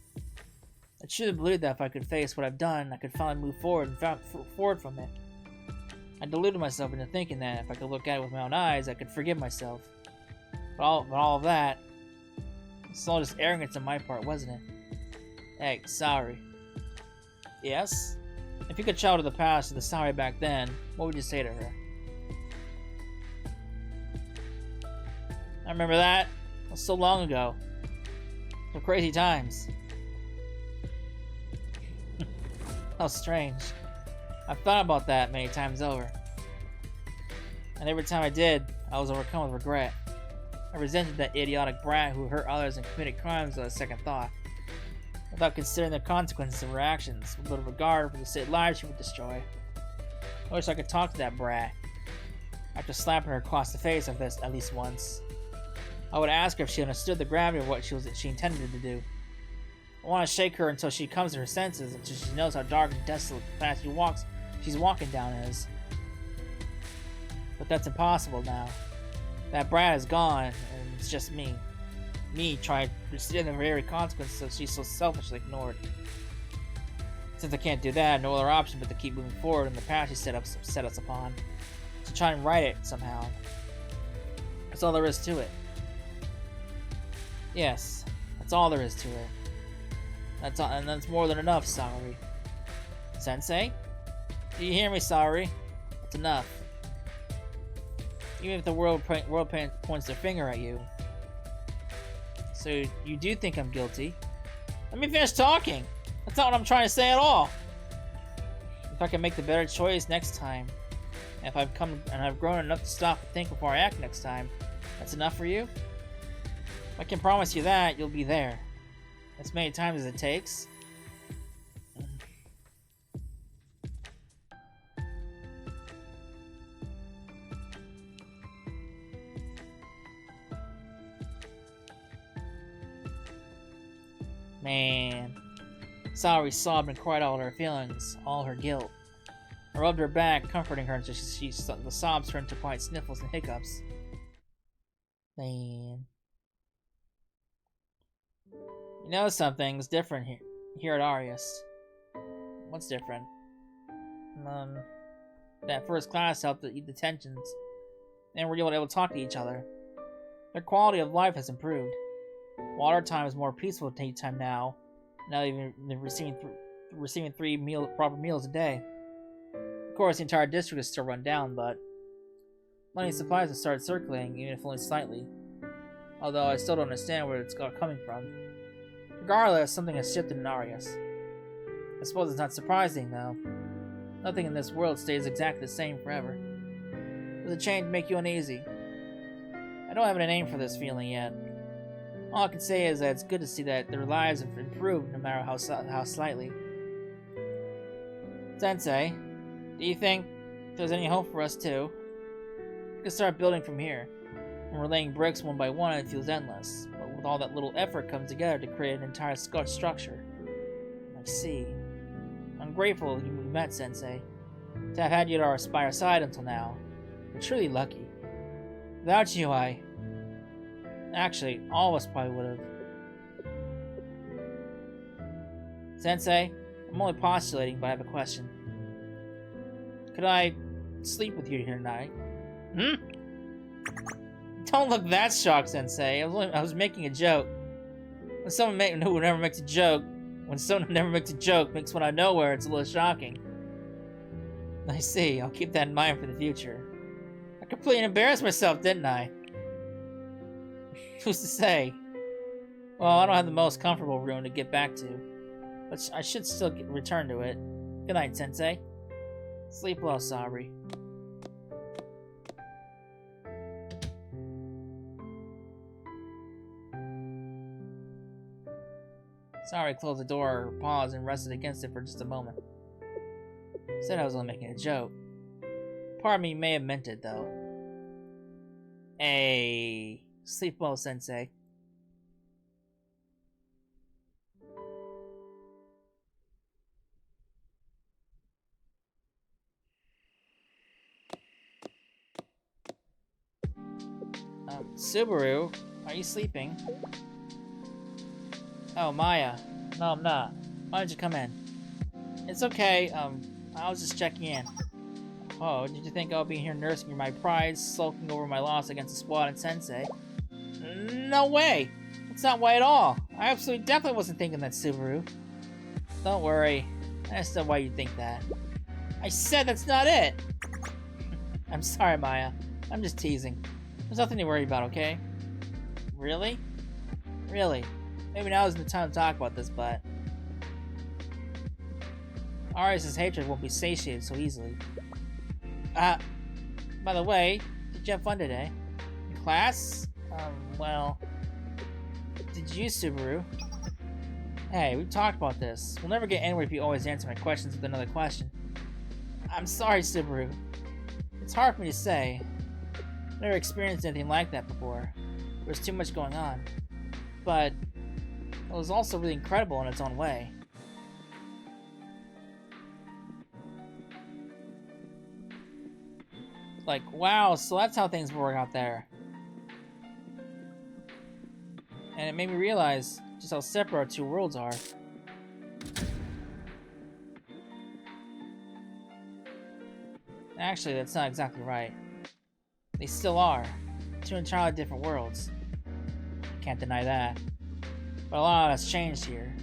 I truly believed that if I could face what I've done, I could finally move forward and forward from it. I deluded myself into thinking that if I could look at it with my own eyes, I could forgive myself. But all of that, it's all just arrogance on my part, wasn't it? Hey, Saori. Yes? If you could travel to the past to the Saori back then, what would you say to her? I remember that. It was so long ago. Some crazy times. How strange. I've thought about that many times over. And every time I did, I was overcome with regret. I resented that idiotic brat who hurt others and committed crimes without a second thought, without considering the consequences of her actions, with little regard for the city lives she would destroy. I wish I could talk to that brat. After slapping her across the face like this at least once, I would ask her if she understood the gravity of what she intended to do. I want to shake her until she comes to her senses, until she knows how dark and desolate the path she's walking down is. But that's impossible now. That brat is gone, and it's just me. Me trying to resist the very consequences that she's so selfishly ignored. Since I can't do that, no other option but to keep moving forward in the path she set us upon. To try and right it somehow. That's all there is to it. Yes, that's all there is to it. That's all, and that's more than enough, Saori. Sensei? Do you hear me, Saori? That's enough. Even if the world points their finger at you. So, you do think I'm guilty? Let me finish talking! That's not what I'm trying to say at all! If I can make the better choice next time, and if I've grown enough to stop and think before I act next time, that's enough for you? If I can promise you that, you'll be there. As many times as it takes. Man. Saori sobbed and cried all her feelings, all her guilt. I rubbed her back, comforting her until the sobs turned to quiet sniffles and hiccups. Man. You know something's different here at Arius. What's different? That first class helped to ease the tensions, and we're able to talk to each other. Their quality of life has improved. Water time is more peaceful daytime now. Now they're receiving 3 proper meals a day. Of course, the entire district is still run down, but money and supplies have started circulating, even if only slightly. Although I still don't understand where it's coming from. Regardless, something has shifted in Arius. I suppose it's not surprising, though. Nothing in this world stays exactly the same forever. Does a change make you uneasy? I don't have a name for this feeling yet. All I can say is that it's good to see that their lives have improved, no matter how slightly. Sensei, do you think there's any hope for us too? We can start building from here. When we're laying bricks one by one, it feels endless. But with all that little effort comes together to create an entire structure. I see. I'm grateful we met, Sensei. To have had you by our side until now. We're truly lucky. Without you, Actually, all of us probably would have. Sensei, I'm only postulating, but I have a question. Could I sleep with you here tonight? Don't look that shocked, Sensei. I was making a joke. When someone who never makes a joke makes one out of nowhere, it's a little shocking. I see. I'll keep that in mind for the future. I completely embarrassed myself, didn't I? Who's to say? Well, I don't have the most comfortable room to get back to, but I should still return to it. Good night, Sensei. Sleep well, Saori. Saori closed the door, paused, and rested against it for just a moment. Said I was only making a joke. Part of me may have meant it, though. Hey. Sleep well, Sensei. Subaru, are you sleeping? Oh, Maya. No, I'm not. Why don't you come in? It's okay, I was just checking in. Oh, did you think I'll be here nursing my pride, sulking over my loss against a spotted Sensei? No way! That's not why at all. I absolutely definitely wasn't thinking that, Subaru. Don't worry. I understand why you think that. I said that's not it! I'm sorry, Maya. I'm just teasing. There's nothing to worry about, okay? Really? Really? maybe now isn't the time to talk about this, but Arius' hatred won't be satiated so easily. By the way, did you have fun today? In class? Well, did you, Subaru? Hey, we've talked about this. We'll never get anywhere if you always answer my questions with another question. I'm sorry, Subaru. It's hard for me to say. I've never experienced anything like that before. There was too much going on. But it was also really incredible in its own way. Like, wow, so that's how things work out there. And it made me realize just how separate our two worlds are. Actually, that's not exactly right. They still are. Two entirely different worlds. Can't deny that. But a lot has changed here.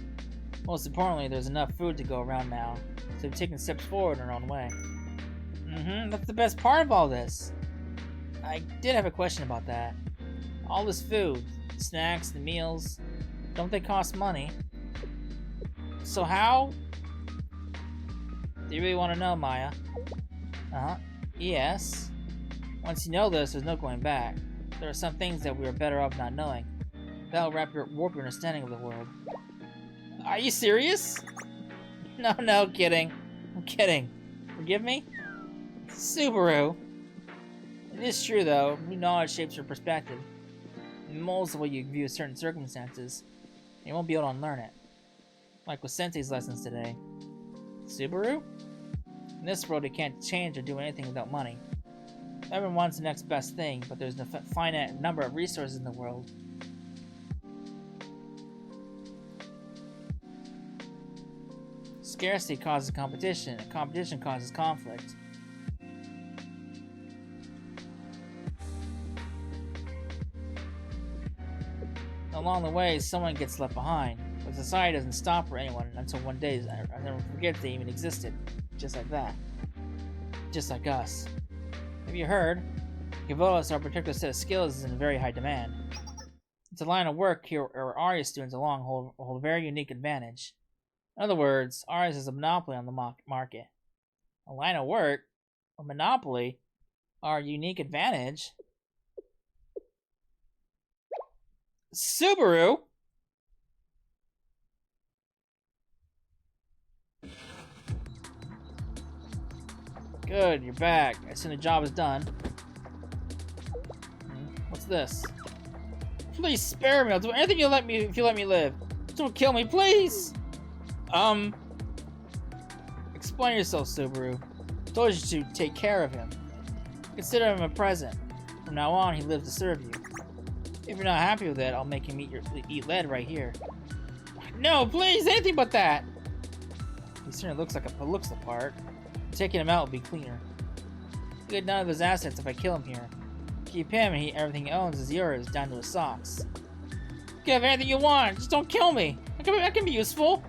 Most importantly, there's enough food to go around now, so we've taken steps forward in our own way. That's the best part of all this. I did have a question about that. All this food, snacks, the meals, don't they cost money? So how? Do you really want to know, Maya? Yes. Once you know this, there's no going back. There are some things that we are better off not knowing. That'll warp your understanding of the world. Are you serious? No, kidding. I'm kidding. Forgive me? Subaru. It is true, though. New knowledge shapes your perspective. It molds the way you view certain circumstances. You won't be able to unlearn it. Like with Sensei's lessons today. Subaru? In this world, you can't change or do anything without money. Everyone wants the next best thing, but there's a finite number of resources in the world. Scarcity causes competition, and competition causes conflict. Along the way, someone gets left behind, but society doesn't stop for anyone until one day everyone forgets they even existed. Just like that. Just like us. Have you heard? Gavolis, our particular set of skills, is in very high demand. It's a line of work here where Arius students along hold a very unique advantage. In other words, Arius is a monopoly on the market. A line of work? A monopoly? Our unique advantage? Subaru? Good, you're back. I assume the job is done. What's this? Please spare me. I'll do anything if you let me live. Don't kill me, please! Explain yourself, Subaru. I told you to take care of him. Consider him a present. From now on, he lives to serve you. If you're not happy with it, I'll make him eat lead right here. No, please, anything but that! He certainly looks the part. Taking him out will be cleaner. You get none of his assets if I kill him here. Keep him and everything he owns is yours, down to his socks. You can have anything you want, just don't kill me! I can be useful!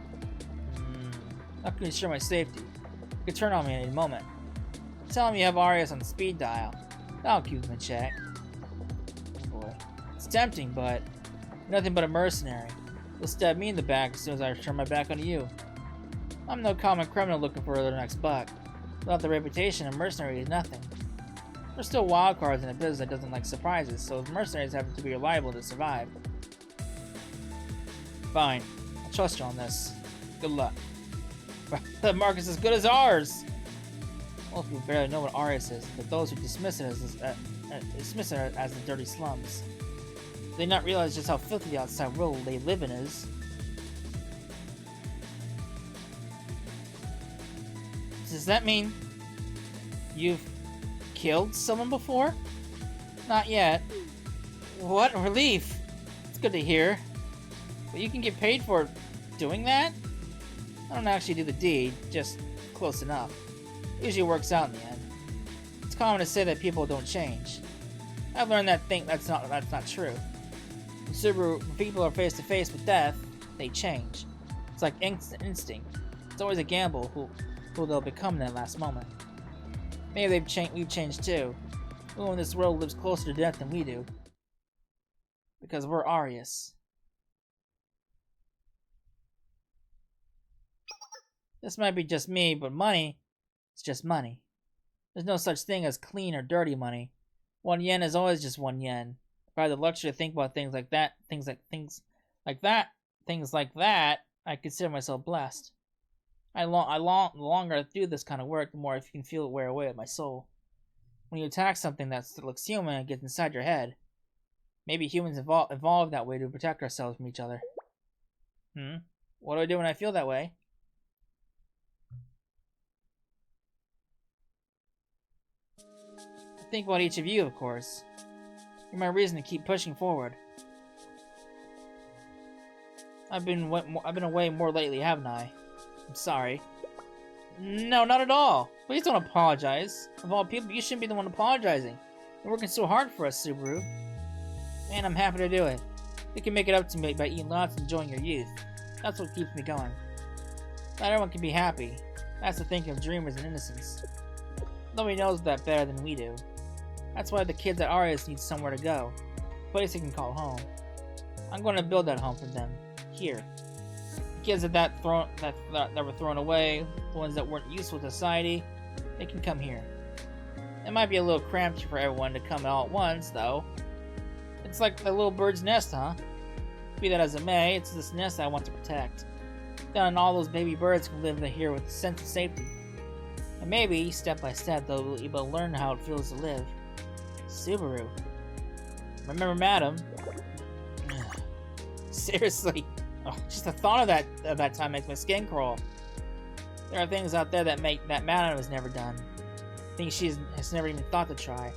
Not gonna ensure my safety. You can turn on me at any moment. Tell him you have Arius on the speed dial. That'll keep him in check. Oh boy. It's tempting, but nothing but a mercenary. He'll stab me in the back as soon as I turn my back on you. I'm no common criminal looking for the next buck. Without the reputation, a mercenary is nothing. There's still wild cards in a business that doesn't like surprises, so mercenaries have to be reliable to survive. Fine. I'll trust you on this. Good luck. That mark is as good as ours! Most people barely know what Arius is, but those who dismiss it as the dirty slums. They not realize just how filthy the outside world they live in is. Does that mean you've killed someone before? Not yet. What relief! It's good to hear. But you can get paid for doing that? I don't actually do the deed, just close enough. Usually works out in the end. It's common to say that people don't change. I've learned that that's not true. When people are face to face with death, they change. It's like instinct. It's always a gamble who they'll become in that last moment. Maybe we've changed too. No one in this world lives closer to death than we do. Because we're Arius. This might be just me, but money, it's just money. There's no such thing as clean or dirty money. 1 yen is always just 1 yen. If I had the luxury to think about things like that, I consider myself blessed. The longer I do this kind of work, the more I can feel it wear away at my soul. When you attack something that looks human, it gets inside your head. Maybe humans evolved that way to protect ourselves from each other. What do I do when I feel that way? I think about each of you, of course. You're my reason to keep pushing forward. I've been away more lately, haven't I? I'm sorry. No, not at all. Please don't apologize. Of all people, you shouldn't be the one apologizing. You're working so hard for us, Subaru. And I'm happy to do it. You can make it up to me by eating lots and enjoying your youth. That's what keeps me going. Not everyone can be happy. That's the thinking of dreamers and innocence. Nobody knows that better than we do. That's why the kids at Arius need somewhere to go. A place they can call home. I'm going to build that home for them. Here. The kids that were thrown away, the ones that weren't useful to society, they can come here. It might be a little cramped for everyone to come all at once, though. It's like a little bird's nest, huh? Be that as it may, it's this nest I want to protect. Then all those baby birds can live here with a sense of safety. And maybe, step by step, they'll be able to learn how it feels to live. Subaru. Remember, madam? Seriously. Oh, just the thought of that time makes my skin crawl. There are things out there that madam has never done. Things she has never even thought to try.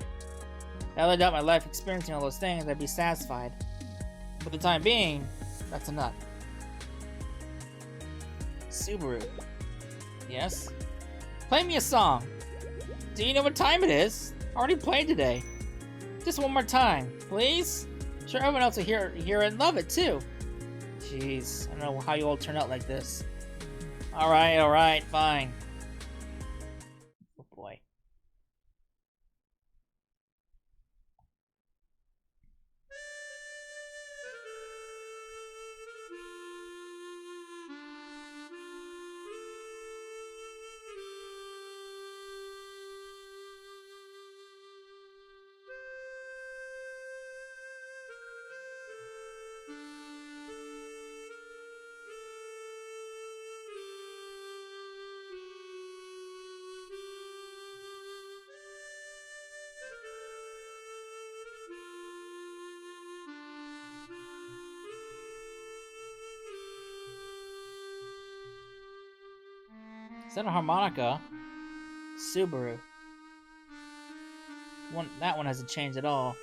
If I lived out my life experiencing all those things, I'd be satisfied. For the time being, that's enough. Subaru. Yes? Play me a song. Do you know what time it is? I already played today. Just one more time, please? Sure, everyone else will hear it and love it too. Jeez, I don't know how you all turn out like this. Alright, fine. Oh boy. Is that a harmonica? Subaru. That one hasn't changed at all.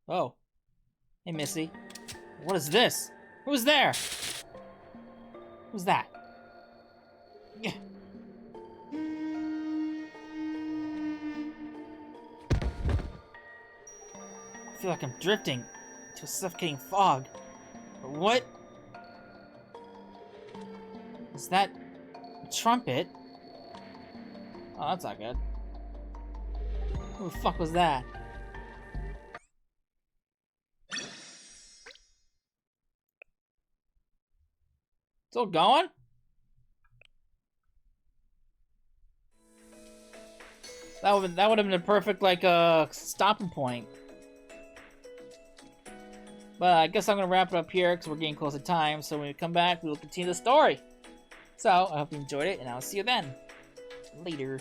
Oh. Hey, Missy. What is this? Who's there? Who's that? Yeah. I feel like I'm drifting to a suffocating fog. What? Is that a trumpet? Oh, that's not good. Who the fuck was that? Still going? That would have been a perfect stopping point. But I guess I'm gonna wrap it up here because we're getting close to time. So when we come back, we will continue the story. So, I hope you enjoyed it, and I'll see you then. Later.